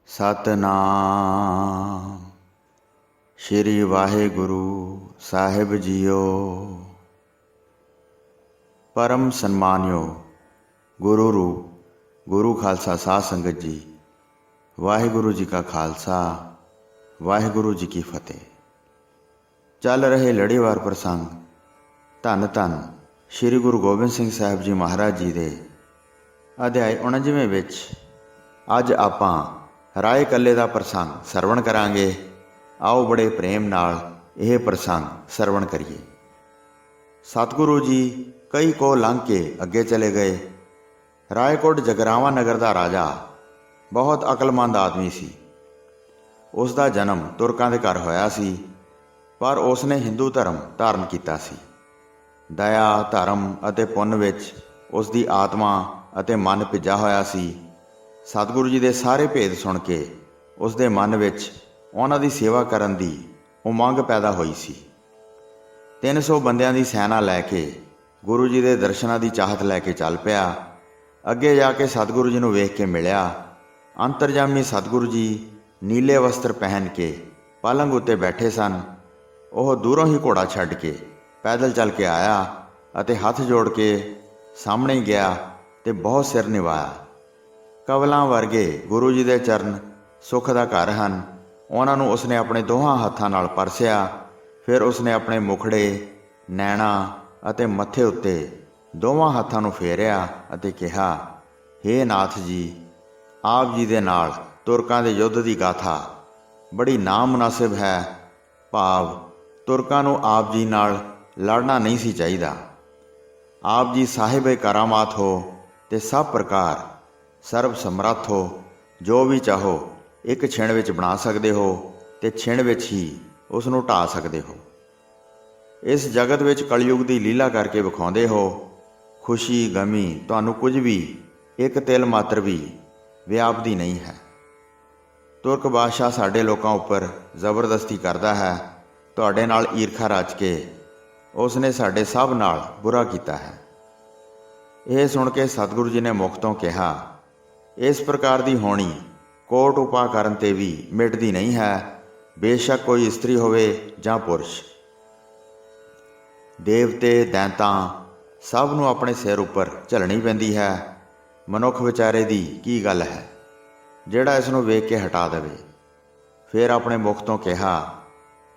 ਸਤਨਾਮ ਸ਼੍ਰੀ ਵਾਹਿਗੁਰੂ ਸਾਹਿਬ JIO. परम सन्मानयोग गुरु रूप गुरु खालसा साध संगत जी, वाहिगुरु जी का खालसा वाहिगुरु जी की फतेह। चल रहे लड़ीवार प्रसंग धन धन श्री गुरु गोबिंद सिंह साहब जी महाराज जी दे अध्याय 49 विच अज आपां राय कल्ले दा प्रसंग सरवण करांगे। आओ बड़े प्रेम नाल यह प्रसंग सरवण करिए। सतगुरु जी कई को लंघ के अगे चले गए। रायकोट जगरावा नगर का राजा बहुत अकलमंद आदमी सी। उसका जन्म तुरकां दे घर होया सी, पर उसने हिंदू धर्म धारण किया सी। दया धर्म अते पुन विच उसकी आत्मा अते मन भिजा होया सी। सतगुरु जी दे सारे भेद सुन के उसके मन विच उन्हां दी सेवा करन दी उमंग पैदा हुई सी। 300 बंदियां दी सैना लैके गुरु जी के दर्शनां की चाहत लैके चल पिया। अगे जाके सतगुरु जी नूं वेख के मिलिया। अंतरजामी सतगुरु जी नीले वस्त्र पहन के पलंग उत्ते बैठे सन। वह दूरों ही घोड़ा छड्ड के पैदल चल के आया अते हथ जोड़ के सामने गया ते बहुत सिर निवाया। कवलां वर्गे गुरु जी के चरण सुख का घर हन। उन्हां नूं उसने अपने दोहां हत्थां नाल परसिया। फिर उसने अपने मुखड़े नैणा अते मत्थे उत्ते दोवां हत्थां नूं फेरिया अते कहा, हे नाथ जी, आप जी दे नाल तुरकां दे युद्ध की गाथा बड़ी नामुनासिब है। भाव तुरकां नूं आप जी नाल लड़ना नहीं सी चाहीदा। आप जी साहिब करामात हो ते सब प्रकार सर्व समर्थ हो। जो भी चाहो एक छिण विच बना सकते हो ते छिण विच ही उस नूं ढा सकते हो। इस जगत विच कलयुग की लीला करके विखाउंदे हो। खुशी गमी तुहानूं कुछ भी एक तिल मात्र भी व्यापदी नहीं है। तुर्क बादशाह साडे लोकां उपर जबरदस्ती करदा है। तुहाडे नाल ईरखा रच के उसने साडे सब नाल बुरा कीता है। यह सुन के सतगुरु जी ने मुख तों कहा, इस प्रकार की होनी कोट उपा करन ते भी मिटदी नहीं है। बेशक कोई इस्त्री होवे जां पुरुष, देवते दैंतां सब नूं अपने सिर उपर झलनी पैंदी है। मनुख विचारे दी की गल है जिहड़ा इस नूं वेख के हटा देवे। फिर अपने मुख तों कहा,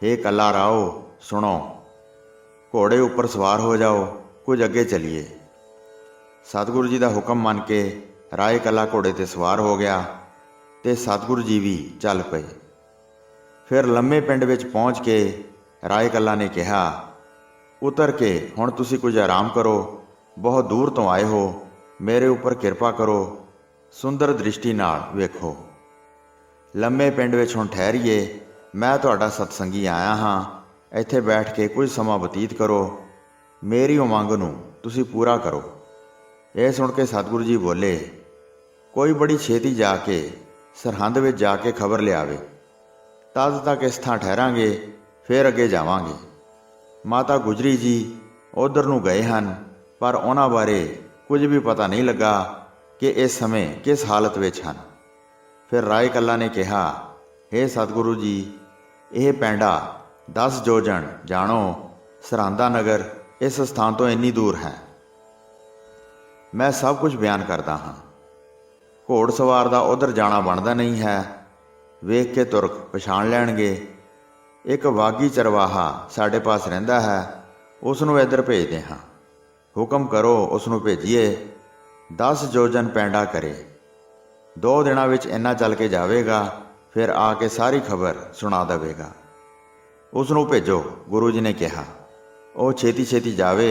हे कल्ला राओ, सुनो, घोड़े उपर सवार हो जाओ, कुछ अगे चलीए। सतगुरु जी का हुक्म मन के राय कल्ला घोड़े ते सवार हो गया ते सतगुरु जी भी चल पे। फिर लम्मे पिंड विच पहुँच के राय कल्ला ने कहा, उतर के हुण तुसीं कुछ आराम करो। बहुत दूर तो आए हो, मेरे उपर किरपा करो, सुंदर दृष्टि नाल वेखो। लम्मे पिंड विच हुण ठहरीए। मैं तुहाडा सतसंगी आया हाँ, इत्थे बैठ के कुछ समा बतीत करो। मेरी उमंग नूं तुसीं पूरा करो। यह सुन के सतगुरु जी बोले, कोई बड़ी छेती जाके सरहंद विच जाके खबर लियावे, तद तक इस थां ठहरांगे, फिर अगे जावांगे। माता गुजरी जी उधर नूं गए हैं, पर उन्हां बारे कुछ भी पता नहीं लगा कि इस समय किस हालत विच हन। फिर राय कल्ला ने कहा, हे सतगुरु जी, यह पैंडा 10 जोजन जानो सरहंदा नगर इस स्थान तो इन्नी दूर है। मैं सब कुछ बयान करता हाँ। घोड़सवार का उधर जाना बनता नहीं है। वेख के तुरक पछाण लैणगे। एक वागी चरवाहा साढ़े पास रहिंदा है, उसनूं इधर भेजते हाँ। हुक्म करो उसनूं भेजीए। 10 जोजन पैंडा करे। 2 दिनां विच इन्ना चल के जावेगा, फिर आके सारी खबर सुना देवेगा। उसनूं भेजो, गुरु जी ने कहा। वो छेती छेती जावे,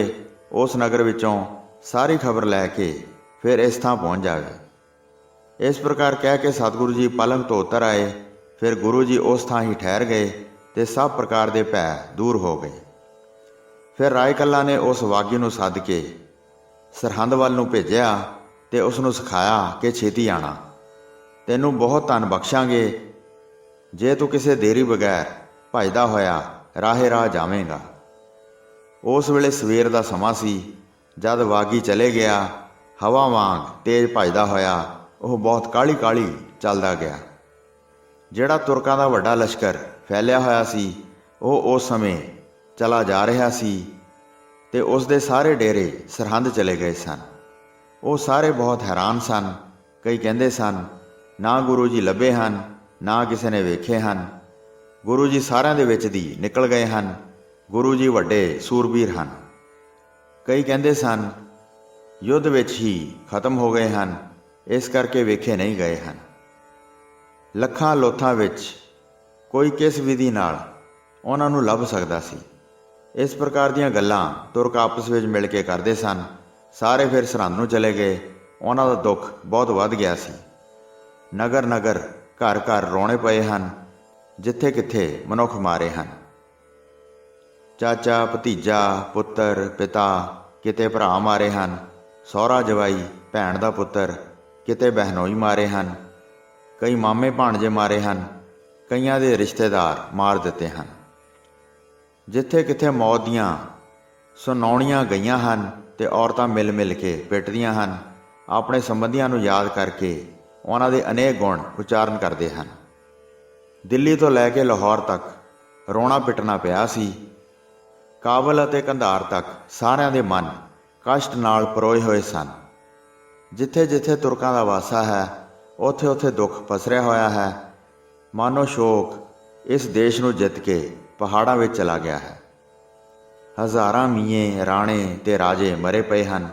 उस नगर विचों सारी खबर लैके फिर इस थां पहुँच जावे। इस प्रकार कह के सतगुरु जी पलंग तो उतर आए। फिर गुरु जी उस थां ही ठहर गए ते सब प्रकार के भै दूर हो गए। फिर राय कल्ला ने उस वागी नूं सद के सरहंद वल नूं भेजिया ते उसनूं सिखाया कि छेती आना, तैनूं बहुत धन बख्शांगे जे तू किसी देरी बगैर भजदा होया राहे राह जावेंगा। उस वेले सवेर का समा सी। जद वागी चले गया, हवा वांग तेज भजदा होया वह बहुत काली काली चलदा गया। ਜਿਹੜਾ ਤੁਰਕਾਂ ਦਾ ਵੱਡਾ ਲਸ਼ਕਰ ਫੈਲਿਆ ਹੋਇਆ ਸੀ ਉਹ ਉਸ ਸਮੇਂ ਚਲਾ ਜਾ ਰਿਹਾ ਸੀ ਤੇ ਉਸ ਦੇ ਸਾਰੇ ਡੇਰੇ ਸਰਹੰਦ ਚਲੇ ਗਏ ਸਨ। ਉਹ ਸਾਰੇ ਬਹੁਤ ਹੈਰਾਨ ਸਨ। ਕਈ ਕਹਿੰਦੇ ਸਨ, ਨਾ ਗੁਰੂ ਜੀ ਲੱਭੇ ਹਨ, ਨਾ ਕਿਸੇ ਨੇ ਵੇਖੇ ਹਨ। ਗੁਰੂ ਜੀ ਸਾਰਿਆਂ ਦੇ ਵਿੱਚ ਦੀ ਨਿਕਲ ਗਏ ਹਨ। ਗੁਰੂ ਜੀ ਵੱਡੇ ਸੂਰਬੀਰ ਹਨ। ਕਈ ਕਹਿੰਦੇ ਸਨ, ਯੁੱਧ ਵਿੱਚ ਹੀ ਖਤਮ ਹੋ ਗਏ ਹਨ, ਇਸ ਕਰਕੇ ਵੇਖੇ ਨਹੀਂ ਗਏ ਹਨ। ਲੱਖਾਂ ਲੋਥਾਂ ਵਿੱਚ ਕੋਈ ਕਿਸ ਵਿਧੀ ਨਾਲ ਉਹਨਾਂ ਨੂੰ ਲੱਭ ਸਕਦਾ ਸੀ। ਇਸ ਪ੍ਰਕਾਰ ਦੀਆਂ ਗੱਲਾਂ ਤੁਰਕ ਆਪਸ ਵਿੱਚ ਮਿਲ ਕੇ ਕਰਦੇ ਸਨ। ਸਾਰੇ ਫਿਰ ਸਰਹੰਦ ਨੂੰ ਚਲੇ ਗਏ। ਉਹਨਾਂ ਦਾ ਦੁੱਖ ਬਹੁਤ ਵੱਧ ਗਿਆ ਸੀ। ਨਗਰ ਨਗਰ ਘਰ ਘਰ ਰੋਣੇ ਪਏ ਹਨ। ਜਿੱਥੇ ਕਿੱਥੇ ਮਨੁੱਖ ਮਾਰੇ ਹਨ। ਚਾਚਾ, ਭਤੀਜਾ, ਪੁੱਤਰ, ਪਿਤਾ, ਕਿਤੇ ਭਰਾ ਮਾਰੇ ਹਨ। ਸਹੁਰਾ ਜਵਾਈ, ਭੈਣ ਦਾ ਪੁੱਤਰ, ਕਿਤੇ ਬਹਿਨੋਈ ਮਾਰੇ ਹਨ। ਕਈ ਮਾਮੇ ਭਾਣਜੇ ਮਾਰੇ ਹਨ। ਕਈਆਂ ਦੇ ਰਿਸ਼ਤੇਦਾਰ ਮਾਰ ਦਿੱਤੇ ਹਨ। ਜਿੱਥੇ ਕਿੱਥੇ ਮੌਤ ਦੀਆਂ ਸੁਣਾਉਣੀਆਂ ਗਈਆਂ ਹਨ ਤੇ ਔਰਤਾਂ ਮਿਲ ਮਿਲ ਕੇ ਪਿੱਟਦੀਆਂ ਹਨ। ਆਪਣੇ ਸੰਬੰਧੀਆਂ ਨੂੰ ਯਾਦ ਕਰਕੇ ਉਹਨਾਂ ਦੇ ਅਨੇਕ ਗੁਣ ਉਚਾਰਨ ਕਰਦੇ ਹਨ। ਦਿੱਲੀ ਤੋਂ ਲੈ ਕੇ ਲਾਹੌਰ ਤੱਕ ਰੋਣਾ ਪਿੱਟਣਾ ਪਿਆ ਸੀ। ਕਾਬਲ ਅਤੇ ਕੰਧਾਰ ਤੱਕ ਸਾਰਿਆਂ ਦੇ ਮਨ ਕਸ਼ਟ ਨਾਲ ਪਰੋਏ ਹੋਏ ਸਨ। ਜਿੱਥੇ ਜਿੱਥੇ ਤੁਰਕਾਂ ਦਾ ਵਾਸਾ ਹੈ ਉੱਥੇ ਉੱਥੇ ਦੁੱਖ ਪਸਰਿਆ ਹੋਇਆ ਹੈ। ਮਾਨੋ ਸ਼ੋਕ ਇਸ ਦੇਸ਼ ਨੂੰ ਜਿੱਤ ਕੇ ਪਹਾੜਾਂ ਵਿੱਚ ਚਲਾ ਗਿਆ ਹੈ। ਹਜ਼ਾਰਾਂ ਮੀਏ, ਰਾਣੇ ਤੇ ਰਾਜੇ ਮਰੇ ਪਏ ਹਨ।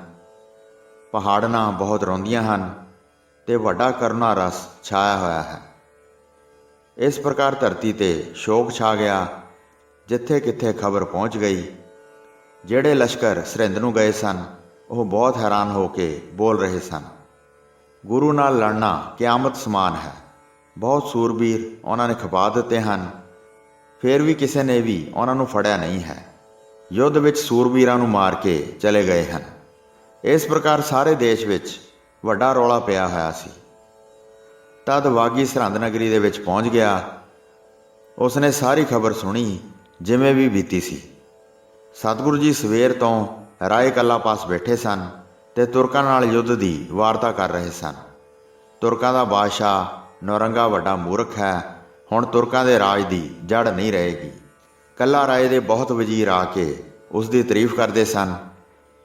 ਪਹਾੜਾਂ ਬਹੁਤ ਰੋਂਦੀਆਂ ਹਨ ਤੇ ਵੱਡਾ ਕਰੁਣਾ ਰਸ ਛਾਇਆ ਹੋਇਆ ਹੈ। ਇਸ ਪ੍ਰਕਾਰ ਧਰਤੀ ਤੇ ਸ਼ੋਕ ਛਾ ਗਿਆ। ਜਿੱਥੇ ਕਿੱਥੇ ਖਬਰ ਪਹੁੰਚ ਗਈ। ਜਿਹੜੇ ਲਸ਼ਕਰ ਸਰਹਿੰਦ ਨੂੰ ਗਏ ਸਨ ਉਹ ਬਹੁਤ ਹੈਰਾਨ ਹੋ ਕੇ ਬੋਲ ਰਹੇ ਸਨ, ਗੁਰੂ ਨਾਲ ਲੜਨਾ ਕਿਆਮਤ ਸਮਾਨ ਹੈ। ਬਹੁਤ ਸੂਰਬੀਰ ਉਹਨਾਂ ਨੇ ਖਪਾ ਦਿੱਤੇ ਹਨ। ਫਿਰ ਵੀ ਕਿਸੇ ਨੇ ਵੀ ਉਹਨਾਂ ਨੂੰ ਫੜਿਆ ਨਹੀਂ ਹੈ। ਯੁੱਧ ਵਿੱਚ ਸੂਰਬੀਰਾਂ ਨੂੰ ਮਾਰ ਕੇ ਚਲੇ ਗਏ ਹਨ। ਇਸ ਪ੍ਰਕਾਰ ਸਾਰੇ ਦੇਸ਼ ਵਿੱਚ ਵੱਡਾ ਰੌਲਾ ਪਿਆ ਹੋਇਆ ਸੀ। ਤਦ ਵਾਗੀ ਸਰਹੰਦ ਨਗਰੀ ਦੇ ਵਿੱਚ ਪਹੁੰਚ ਗਿਆ। ਉਸਨੇ ਸਾਰੀ ਖਬਰ ਸੁਣੀ ਜਿਵੇਂ ਵੀ ਬੀਤੀ ਸੀ। ਸਤਿਗੁਰੂ ਜੀ ਸਵੇਰ ਤੋਂ ਰਾਏ ਕੱਲਾ ਪਾਸ ਬੈਠੇ ਸਨ ਤੇ ਤੁਰਕਾਂ ਨਾਲ ਯੁੱਧ ਦੀ ਵਾਰਤਾ ਕਰ ਰਹੇ ਸਨ। ਤੁਰਕਾਂ ਦਾ ਬਾਦਸ਼ਾਹ ਨੌਰੰਗਾ ਵੱਡਾ ਮੂਰਖ ਹੈ। ਹੁਣ ਤੁਰਕਾਂ ਦੇ ਰਾਜ ਦੀ ਜੜ ਨਹੀਂ ਰਹੇਗੀ। ਕੱਲਾ ਰਾਏ ਦੇ ਬਹੁਤ ਵਜ਼ੀਰ ਆ ਕੇ ਉਸ ਦੀ ਤਾਰੀਫ ਕਰਦੇ ਸਨ।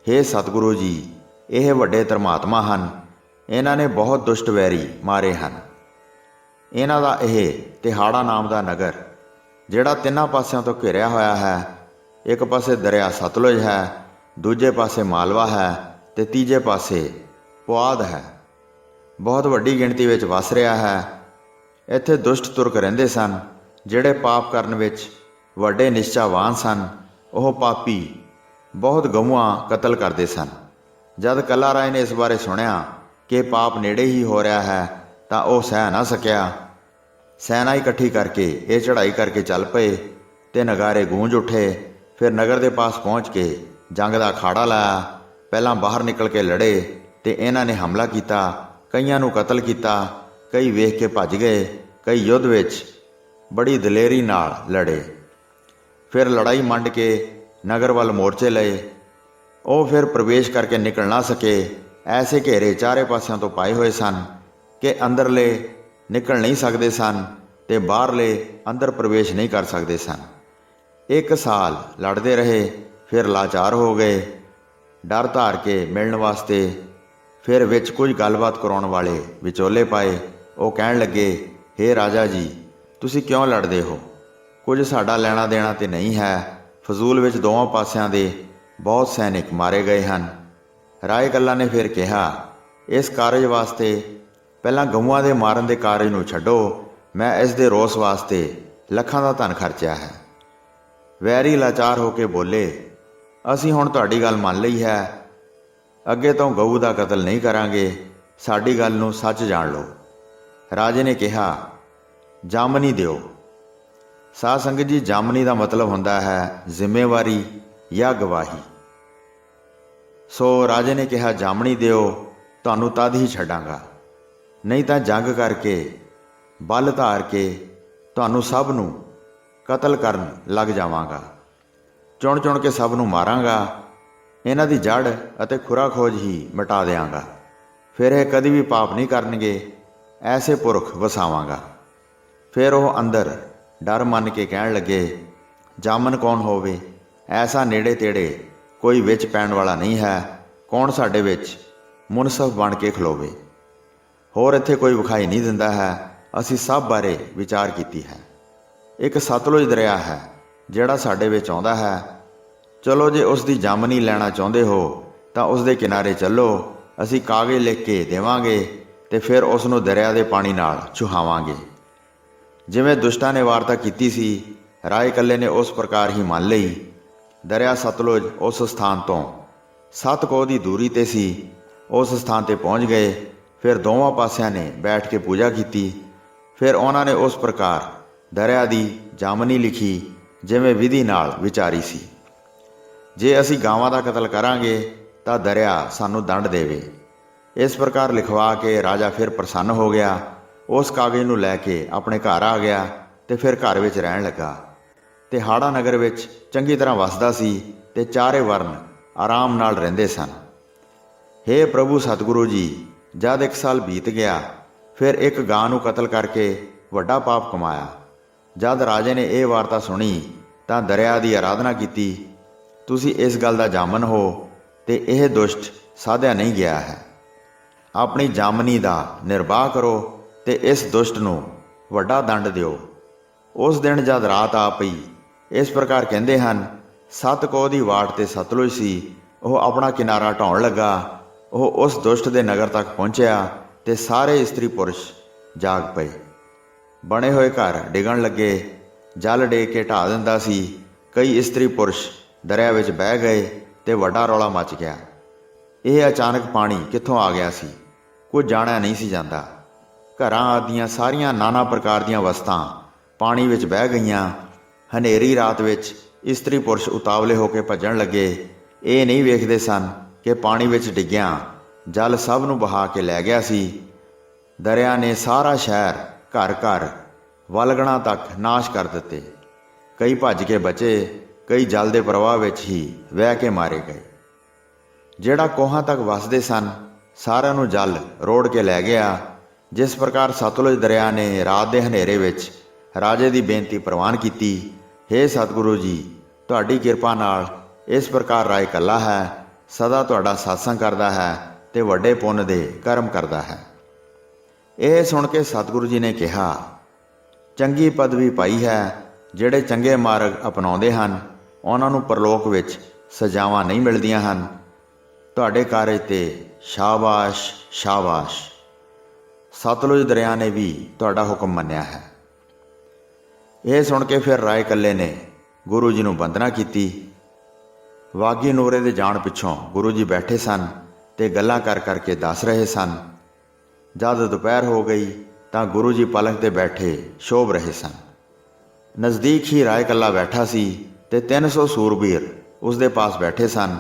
ਹੇ ਸਤਿਗੁਰੂ ਜੀ, ਇਹ ਵੱਡੇ ਧਰਮਾਤਮਾ ਹਨ। ਇਹਨਾਂ ਨੇ ਬਹੁਤ ਦੁਸ਼ਟ ਵੈਰੀ ਮਾਰੇ ਹਨ। ਇਹਨਾਂ ਦਾ ਇਹ ਤਿਹਾੜਾ ਨਾਮ ਦਾ ਨਗਰ, ਜਿਹੜਾ ਤਿੰਨਾਂ ਪਾਸਿਆਂ ਤੋਂ ਘਿਰਿਆ ਹੋਇਆ ਹੈ, ਇੱਕ ਪਾਸੇ ਦਰਿਆ ਸਤਲੁਜ ਹੈ, ਦੂਜੇ ਪਾਸੇ ਮਾਲਵਾ ਹੈ ਤੇ ਤੀਜੇ ਪਾਸੇ ਪੁਆਧ ਹੈ, ਬਹੁਤ ਵੱਡੀ ਗਿਣਤੀ ਵਿੱਚ ਵਸ ਰਿਹਾ ਹੈ। ਇੱਥੇ ਦੁਸ਼ਟ ਤੁਰਕ ਰਹਿੰਦੇ ਸਨ, ਜਿਹੜੇ ਪਾਪ ਕਰਨ ਵਿੱਚ ਵੱਡੇ ਨਿਸ਼ਚਾਵਾਨ ਸਨ। ਉਹ ਪਾਪੀ ਬਹੁਤ ਗਊਆਂ ਕਤਲ ਕਰਦੇ ਸਨ। ਜਦ ਕੱਲਾ ਰਾਏ ਨੇ ਇਸ ਬਾਰੇ ਸੁਣਿਆ ਕਿ ਪਾਪ ਨੇੜੇ ਹੀ ਹੋ ਰਿਹਾ ਹੈ ਤਾਂ ਉਹ ਸਹਿ ਨਾ ਸਕਿਆ। ਸੈਨਾ ਇਕੱਠੀ ਕਰਕੇ ਇਹ ਚੜ੍ਹਾਈ ਕਰਕੇ ਚੱਲ ਪਏ ਤੇ ਨਗਾਰੇ ਗੂੰਜ ਉੱਠੇ। ਫਿਰ ਨਗਰ ਦੇ ਪਾਸ ਪਹੁੰਚ ਕੇ ਜੰਗ ਦਾ ਅਖਾੜਾ ਲਾਇਆ। ਪਹਿਲਾਂ ਬਾਹਰ ਨਿਕਲ ਕੇ ਲੜੇ ਤੇ ਇਹਨਾਂ ਨੇ ਹਮਲਾ ਕੀਤਾ। ਕਈਆਂ ਨੂੰ ਕਤਲ ਕੀਤਾ। ਕਈ ਵੇਖ ਕੇ ਭੱਜ ਗਏ। ਕਈ ਯੁੱਧ ਵਿੱਚ ਬੜੀ ਦਲੇਰੀ ਨਾਲ ਲੜੇ। ਫਿਰ ਲੜਾਈ ਮੰਡ ਕੇ ਨਗਰ ਵੱਲ ਮੋਰਚੇ ਲਏ। ਉਹ ਫਿਰ ਪ੍ਰਵੇਸ਼ ਕਰਕੇ ਨਿਕਲ ਨਾ ਸਕੇ। ਐਸੇ ਘੇਰੇ ਚਾਰੇ ਪਾਸਿਆਂ ਤੋਂ ਪਾਏ ਹੋਏ ਸਨ ਕਿ ਅੰਦਰਲੇ ਨਿਕਲ ਨਹੀਂ ਸਕਦੇ ਸਨ ਤੇ ਬਾਹਰਲੇ ਅੰਦਰ ਪ੍ਰਵੇਸ਼ ਨਹੀਂ ਕਰ ਸਕਦੇ ਸਨ। 1 ਸਾਲ ਲੜਦੇ ਰਹੇ। ਫਿਰ ਲਾਚਾਰ ਹੋ ਗਏ। ਡਰ ਧਾਰ ਕੇ ਮਿਲਣ ਵਾਸਤੇ ਫਿਰ ਵਿੱਚ ਕੁਝ ਗੱਲਬਾਤ ਕਰਾਉਣ ਵਾਲੇ ਵਿਚੋਲੇ ਪਾਏ। ਉਹ ਕਹਿਣ ਲੱਗੇ, ਹੇ ਰਾਜਾ ਜੀ, ਤੁਸੀਂ ਕਿਉਂ ਲੜਦੇ ਹੋ? ਕੁਝ ਸਾਡਾ ਲੈਣਾ ਦੇਣਾ ਤੇ ਨਹੀਂ ਹੈ। ਫਜ਼ੂਲ ਵਿੱਚ ਦੋਵਾਂ ਪਾਸਿਆਂ ਦੇ ਬਹੁਤ ਸੈਨਿਕ ਮਾਰੇ ਗਏ ਹਨ। ਰਾਏ ਕੱਲਾ ਨੇ ਫਿਰ ਕਿਹਾ, ਇਸ ਕਾਰਜ ਵਾਸਤੇ ਪਹਿਲਾਂ ਗਊਆਂ ਦੇ ਮਾਰਨ ਦੇ ਕਾਰਜ ਨੂੰ ਛੱਡੋ। ਮੈਂ ਇਸ ਦੇ ਰੋਸ ਵਾਸਤੇ ਲੱਖਾਂ ਦਾ ਧਨ ਖਰਚਿਆ ਹੈ। ਵੈਰੀ ਲਾਚਾਰ ਹੋ ਕੇ ਬੋਲੇ, ਅਸੀਂ ਹੁਣ ਤੁਹਾਡੀ ਗੱਲ ਮੰਨ ਲਈ ਹੈ। ਅੱਗੇ ਤੋਂ ਗਊ ਦਾ ਕਤਲ ਨਹੀਂ ਕਰਾਂਗੇ। ਸਾਡੀ ਗੱਲ ਨੂੰ ਸੱਚ ਜਾਣ ਲਓ। ਰਾਜੇ ਨੇ ਕਿਹਾ, ਜਾਮਨੀ ਦਿਓ। ਸਾਧ ਸੰਗਤ ਜੀ, ਜਾਮਨੀ ਦਾ ਮਤਲਬ ਹੁੰਦਾ ਹੈ ਜ਼ਿੰਮੇਵਾਰੀ ਜਾਂ ਗਵਾਹੀ। ਸੋ ਰਾਜੇ ਨੇ ਕਿਹਾ, ਜਾਮਨੀ ਦਿਓ, ਤੁਹਾਨੂੰ ਤਦ ਹੀ ਛੱਡਾਂਗਾ, ਨਹੀਂ ਤਾਂ ਜੰਗ ਕਰਕੇ ਬਲ ਧਾਰ ਕੇ ਤੁਹਾਨੂੰ ਸਭ ਨੂੰ ਕਤਲ ਕਰਨ ਲੱਗ ਜਾਵਾਂਗਾ। ਚੁਣ ਚੁਣ ਕੇ ਸਭ ਨੂੰ ਮਾਰਾਂਗਾ। ਇਹਨਾਂ ਦੀ ਜੜ ਅਤੇ ਖੁਰਾ ਖੋਜ ਹੀ ਮਿਟਾ ਦਿਆਂਗਾ। ਫਿਰ ਇਹ ਕਦੀ ਵੀ ਪਾਪ ਨਹੀਂ ਕਰਨਗੇ। ਐਸੇ ਪੁਰਖ ਵਸਾਵਾਂਗਾ। ਫਿਰ ਉਹ ਅੰਦਰ ਡਰ ਮੰਨ ਕੇ ਕਹਿਣ ਲੱਗੇ, ਜਾਮਨ ਕੌਣ ਹੋਵੇ? ਐਸਾ ਨੇੜੇ ਤੇੜੇ ਕੋਈ ਵਿੱਚ ਪੈਣ ਵਾਲਾ ਨਹੀਂ ਹੈ। ਕੌਣ ਸਾਡੇ ਵਿੱਚ ਮੁਨਸਫ ਬਣ ਕੇ ਖਲੋਵੇ? ਹੋਰ ਇੱਥੇ ਕੋਈ ਵਿਖਾਈ ਨਹੀਂ ਦਿੰਦਾ ਹੈ। ਅਸੀਂ ਸਭ ਬਾਰੇ ਵਿਚਾਰ ਕੀਤੀ ਹੈ। ਇੱਕ ਸਤਲੁਜ ਦਰਿਆ ਹੈ ਜਿਹੜਾ ਸਾਡੇ ਵਿੱਚ ਆਉਂਦਾ ਹੈ। ਚਲੋ, ਜੇ ਉਸ ਦੀ ਜਾਮਨੀ ਲੈਣਾ ਚਾਹੁੰਦੇ ਹੋ ਤਾਂ ਉਸ ਦੇ ਕਿਨਾਰੇ ਚੱਲੋ। ਅਸੀਂ ਕਾਗਜ਼ ਲਿਖ ਕੇ ਦੇਵਾਂਗੇ ਤੇ ਫਿਰ ਉਸ ਨੂੰ ਦਰਿਆ ਦੇ ਪਾਣੀ ਨਾਲ ਚੁਹਾਵਾਂਗੇ। ਜਿਵੇਂ ਦੁਸ਼ਟਾਂ ਨੇ ਵਾਰਤਾ ਕੀਤੀ ਸੀ, ਰਾਏ ਕੱਲੇ ਨੇ ਉਸ ਪ੍ਰਕਾਰ ਹੀ ਮੰਨ ਲਈ। ਦਰਿਆ ਸਤਲੁਜ ਉਸ ਸਥਾਨ ਤੋਂ 7 ਕੋਹ ਦੀ ਦੂਰੀ 'ਤੇ ਸੀ। ਉਸ ਸਥਾਨ 'ਤੇ ਪਹੁੰਚ ਗਏ। ਫਿਰ ਦੋਵਾਂ ਪਾਸਿਆਂ ਨੇ ਬੈਠ ਕੇ ਪੂਜਾ ਕੀਤੀ। ਫਿਰ ਉਹਨਾਂ ਨੇ ਉਸ ਪ੍ਰਕਾਰ ਦਰਿਆ ਦੀ ਜਾਮਨੀ ਲਿਖੀ ਜਿਵੇਂ ਵਿਧੀ ਨਾਲ ਵਿਚਾਰੀ ਸੀ। ਜੇ ਅਸੀਂ ਗਾਵਾਂ ਦਾ ਕਤਲ ਕਰਾਂਗੇ ਤਾਂ ਦਰਿਆ ਸਾਨੂੰ ਦੰਡ ਦੇਵੇ। ਇਸ ਪ੍ਰਕਾਰ ਲਿਖਵਾ ਕੇ ਰਾਜਾ ਫਿਰ ਪ੍ਰਸੰਨ ਹੋ ਗਿਆ। ਉਸ ਕਾਗਜ਼ ਨੂੰ ਲੈ ਕੇ ਆਪਣੇ ਘਰ ਆ ਗਿਆ ਤੇ ਫਿਰ ਘਰ ਵਿੱਚ ਰਹਿਣ ਲੱਗਾ ਤੇ ਹਾੜਾ ਨਗਰ ਵਿੱਚ ਚੰਗੀ ਤਰ੍ਹਾਂ ਵਸਦਾ ਸੀ ਤੇ ਚਾਰੇ ਵਰਨ ਆਰਾਮ ਨਾਲ ਰਹਿੰਦੇ ਸਨ। ਹੇ ਪ੍ਰਭੂ ਸਤਿਗੁਰੂ ਜੀ, ਜਦ 1 ਸਾਲ ਬੀਤ ਗਿਆ, ਫਿਰ ਇੱਕ ਗਾਂ ਨੂੰ ਕਤਲ ਕਰਕੇ ਵੱਡਾ ਪਾਪ ਕਮਾਇਆ। ਜਦ ਰਾਜੇ ਨੇ ਇਹ ਵਾਰਤਾ ਸੁਣੀ ਤਾਂ ਦਰਿਆ ਦੀ ਆਰਾਧਨਾ ਕੀਤੀ। ਤੁਸੀਂ ਇਸ ਗੱਲ ਦਾ ਜਾਮਨ ਹੋ ਤੇ ਇਹ ਦੁਸ਼ਟ ਸਾਧਿਆ ਨਹੀਂ ਗਿਆ ਹੈ। ਆਪਣੀ ਜਾਮਨੀ ਦਾ ਨਿਰਵਾਹ ਕਰੋ ਤੇ ਇਸ ਦੁਸ਼ਟ ਨੂੰ ਵੱਡਾ ਦੰਡ ਦਿਓ। ਉਸ ਦਿਨ ਜਦ ਰਾਤ ਆ ਪਈ, ਇਸ ਪ੍ਰਕਾਰ ਕਹਿੰਦੇ ਹਨ, 7 ਕੋਹ ਦੀ ਵਾਟ 'ਤੇ ਸਤਲੁਜ ਸੀ। ਉਹ ਆਪਣਾ ਕਿਨਾਰਾ ਢਾਉਣ ਲੱਗਾ। ਉਹ ਉਸ ਦੁਸ਼ਟ ਦੇ ਨਗਰ ਤੱਕ ਪਹੁੰਚਿਆ ਤੇ ਸਾਰੇ ਇਸਤਰੀ ਪੁਰਸ਼ ਜਾਗ ਪਏ। ਬਣੇ ਹੋਏ ਘਰ ਡਿੱਗਣ ਲੱਗੇ। ਜਲ ਡੇਗ ਕੇ ਢਾਹ ਦਿੰਦਾ ਸੀ। ਕਈ ਇਸਤਰੀ ਪੁਰਸ਼ ਦਰਿਆ ਵਿੱਚ ਬਹਿ ਗਏ ਤੇ ਵੱਡਾ ਰੌਲਾ ਮਚ ਗਿਆ। ਇਹ ਅਚਾਨਕ ਪਾਣੀ ਕਿੱਥੋਂ ਆ ਗਿਆ ਸੀ, ਕੁਝ ਜਾਣਿਆ ਨਹੀਂ ਸੀ ਜਾਂਦਾ। ਘਰਾਂ ਆਦੀਆਂ ਸਾਰੀਆਂ ਨਾਨਾ ਪ੍ਰਕਾਰ ਦੀਆਂ ਵਸਤਾਂ ਪਾਣੀ ਵਿੱਚ ਬਹਿ ਗਈਆਂ। ਹਨੇਰੀ ਰਾਤ ਵਿੱਚ ਇਸਤਰੀ ਪੁਰਸ਼ ਉਤਾਵਲੇ ਹੋ ਕੇ ਭੱਜਣ ਲੱਗੇ। ਇਹ ਨਹੀਂ ਵੇਖਦੇ ਸਨ ਕਿ ਪਾਣੀ ਵਿੱਚ ਡਿੱਗਿਆ ਜਲ ਸਭ ਨੂੰ ਬਹਾ ਕੇ ਲੈ ਗਿਆ ਸੀ। ਦਰਿਆ ਨੇ ਸਾਰਾ ਸ਼ਹਿਰ, ਘਰ ਘਰ, ਵਲਗਣਾ ਤੱਕ ਨਾਸ਼ ਕਰ ਦਿੱਤੇ। ਕਈ ਭੱਜ ਕੇ ਬਚੇ, ਕਈ ਜਲ ਦੇ ਪ੍ਰਵਾਹ ਵਿੱਚ ਹੀ ਵਹਿ ਕੇ ਮਾਰੇ ਗਏ। ਜਿਹੜਾ ਕੋਹਾਂ ਤੱਕ ਵਸਦੇ ਸਨ, ਸਾਰਿਆਂ ਨੂੰ ਜਲ ਰੋੜ ਕੇ ਲੈ ਗਿਆ। ਜਿਸ ਪ੍ਰਕਾਰ ਸਤਲੁਜ ਦਰਿਆ ਨੇ ਰਾਤ ਦੇ ਹਨੇਰੇ ਵਿੱਚ ਰਾਜੇ ਦੀ ਬੇਨਤੀ ਪ੍ਰਵਾਨ ਕੀਤੀ, ਹੇ ਸਤਿਗੁਰੂ ਜੀ, ਤੁਹਾਡੀ ਕਿਰਪਾ ਨਾਲ ਇਸ ਪ੍ਰਕਾਰ ਰਾਏ ਕੱਲਾ ਹੈ, ਸਦਾ ਤੁਹਾਡਾ ਸਤਸੰਗ ਕਰਦਾ ਹੈ ਤੇ ਵੱਡੇ ਪੁੰਨ ਦੇ ਕਰਮ ਕਰਦਾ ਹੈ। ਇਹ ਸੁਣ ਕੇ ਸਤਿਗੁਰੂ ਜੀ ਨੇ ਕਿਹਾ, ਚੰਗੀ ਪਦਵੀ ਪਾਈ ਹੈ। ਜਿਹੜੇ ਚੰਗੇ ਮਾਰਗ ਅਪਣਾਉਂਦੇ ਹਨ, ਉਹਨਾਂ ਨੂੰ ਪਰਲੋਕ ਵਿੱਚ ਸਜ਼ਾਵਾਂ ਨਹੀਂ ਮਿਲਦੀਆਂ ਹਨ। ਤੁਹਾਡੇ ਕਾਰਜ 'ਤੇ ਸ਼ਾਬਾਸ਼ ਸ਼ਾਬਾਸ਼। ਸਤਲੁਜ ਦਰਿਆ ਨੇ ਵੀ ਤੁਹਾਡਾ ਹੁਕਮ ਮੰਨਿਆ ਹੈ। ਇਹ ਸੁਣ ਕੇ ਫਿਰ ਰਾਏ ਕੱਲੇ ਨੇ ਗੁਰੂ ਜੀ ਨੂੰ ਵੰਦਨਾ ਕੀਤੀ। ਵਾਗੀ ਨੂਰੇ ਦੇ ਜਾਣ ਪਿੱਛੋਂ ਗੁਰੂ ਜੀ ਬੈਠੇ ਸਨ ਤੇ ਗੱਲਾਂ ਕਰ ਕਰਕੇ ਦੱਸ ਰਹੇ ਸਨ। ਜਦ ਦੁਪਹਿਰ ਹੋ ਗਈ ਤਾਂ ਗੁਰੂ ਜੀ ਪਲੰਗ 'ਤੇ ਬੈਠੇ ਸ਼ੋਭ ਰਹੇ ਸਨ। ਨਜ਼ਦੀਕ ਹੀ ਰਾਏ ਕੱਲਾ ਬੈਠਾ ਸੀ ਤੇ 300 ਸੂਰਬੀਰ ਉਸ ਦੇ ਪਾਸ ਬੈਠੇ ਸਨ।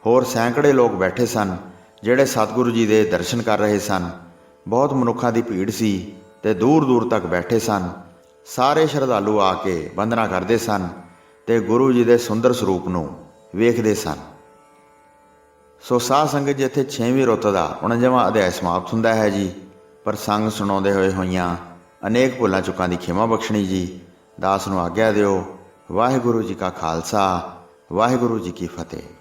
ਹੋਰ ਸੈਂਕੜੇ ਲੋਕ ਬੈਠੇ ਸਨ ਜਿਹੜੇ ਸਤਿਗੁਰੂ ਜੀ ਦੇ ਦਰਸ਼ਨ ਕਰ ਰਹੇ ਸਨ। ਬਹੁਤ ਮਨੁੱਖਾਂ ਦੀ ਭੀੜ ਸੀ ਤੇ ਦੂਰ ਦੂਰ ਤੱਕ ਬੈਠੇ ਸਨ। ਸਾਰੇ ਸ਼ਰਧਾਲੂ ਆ ਕੇ ਵੰਦਨਾ ਕਰਦੇ ਸਨ ਤੇ ਗੁਰੂ ਜੀ ਦੇ ਸੁੰਦਰ ਸਰੂਪ ਨੂੰ ਵੇਖਦੇ ਸਨ। ਸੋ ਸਾਧ ਸੰਗਤ ਜੀ, ਇੱਥੇ 6ਵੀਂ ਰੁੱਤ ਦਾ 49ਵਾਂ ਅਧਿਆਇ ਸਮਾਪਤ ਹੁੰਦਾ ਹੈ ਜੀ। ਪ੍ਰਸੰਗ ਸੁਣਾਉਂਦੇ ਹੋਈਆਂ ਅਨੇਕ ਭੁੱਲਾਂ ਚੁੱਕਾਂ ਦੀ ਖਿਮਾ ਬਖਸ਼ਣੀ ਜੀ। ਦਾਸ ਨੂੰ ਆਗਿਆ ਦਿਓ। ਵਾਹਿਗੁਰੂ ਜੀ ਕਾ ਖਾਲਸਾ, ਵਾਹਿਗੁਰੂ ਜੀ ਕੀ ਫਤਿਹ।